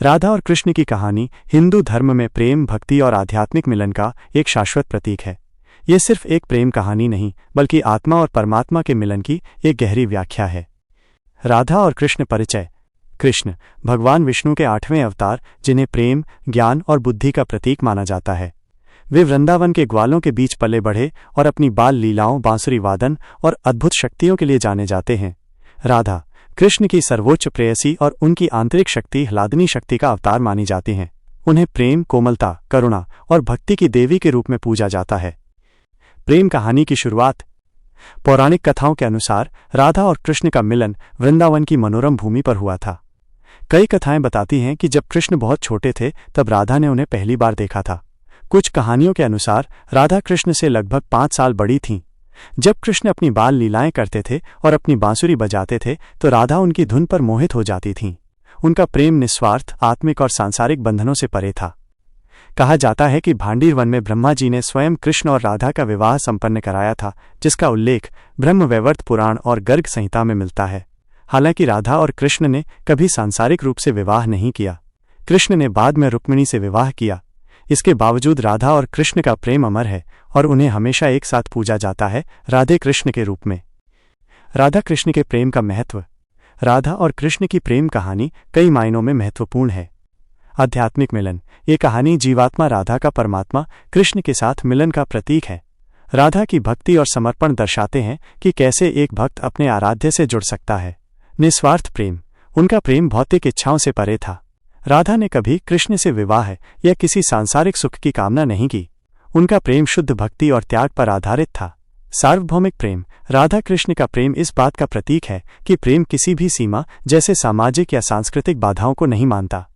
राधा और कृष्ण की कहानी हिंदू धर्म में प्रेम, भक्ति और आध्यात्मिक मिलन का एक शाश्वत प्रतीक है। ये सिर्फ एक प्रेम कहानी नहीं, बल्कि आत्मा और परमात्मा के मिलन की एक गहरी व्याख्या है। राधा और कृष्ण परिचय। कृष्ण भगवान विष्णु के 8वें अवतार, जिन्हें प्रेम, ज्ञान और बुद्धि का प्रतीक माना जाता है। वे वृंदावन के ग्वालों के बीच पले बढ़े और अपनी बाल लीलाओं, बांसुरी वादन और अद्भुत शक्तियों के लिए जाने जाते हैं। राधा कृष्ण की सर्वोच्च प्रेयसी और उनकी आंतरिक शक्ति ह्लादिनी शक्ति का अवतार मानी जाती हैं। उन्हें प्रेम, कोमलता, करुणा और भक्ति की देवी के रूप में पूजा जाता है। प्रेम कहानी की शुरुआत। पौराणिक कथाओं के अनुसार राधा और कृष्ण का मिलन वृंदावन की मनोरम भूमि पर हुआ था। कई कथाएं बताती हैं कि जब कृष्ण बहुत छोटे थे तब राधा ने उन्हें पहली बार देखा था। कुछ कहानियों के अनुसार राधा कृष्ण से लगभग 5 साल बड़ी थीं। जब कृष्ण अपनी बाल लीलाएं करते थे और अपनी बांसुरी बजाते थे तो राधा उनकी धुन पर मोहित हो जाती थीं। उनका प्रेम निस्वार्थ, आत्मिक और सांसारिक बंधनों से परे था। कहा जाता है कि भांडीर वन में ब्रह्मा जी ने स्वयं कृष्ण और राधा का विवाह संपन्न कराया था, जिसका उल्लेख ब्रह्मवैवर्त पुराण और गर्ग संहिता में मिलता है। हालांकि राधा और कृष्ण ने कभी सांसारिक रूप से विवाह नहीं किया। कृष्ण ने बाद में रुक्मिणी से विवाह किया। इसके बावजूद राधा और कृष्ण का प्रेम अमर है और उन्हें हमेशा एक साथ पूजा जाता है, राधे कृष्ण के रूप में। राधा कृष्ण के प्रेम का महत्व। राधा और कृष्ण की प्रेम कहानी कई मायनों में महत्वपूर्ण है। आध्यात्मिक मिलन। ये कहानी जीवात्मा राधा का परमात्मा कृष्ण के साथ मिलन का प्रतीक है। राधा की भक्ति और समर्पण दर्शाते हैं कि कैसे एक भक्त अपने आराध्य से जुड़ सकता है। निस्वार्थ प्रेम। उनका प्रेम भौतिक इच्छाओं से परे था। राधा ने कभी कृष्ण से विवाह या किसी सांसारिक सुख की कामना नहीं की। उनका प्रेम शुद्ध भक्ति और त्याग पर आधारित था। सार्वभौमिक प्रेम। राधा कृष्ण का प्रेम इस बात का प्रतीक है कि प्रेम किसी भी सीमा, जैसे सामाजिक या सांस्कृतिक बाधाओं को नहीं मानता।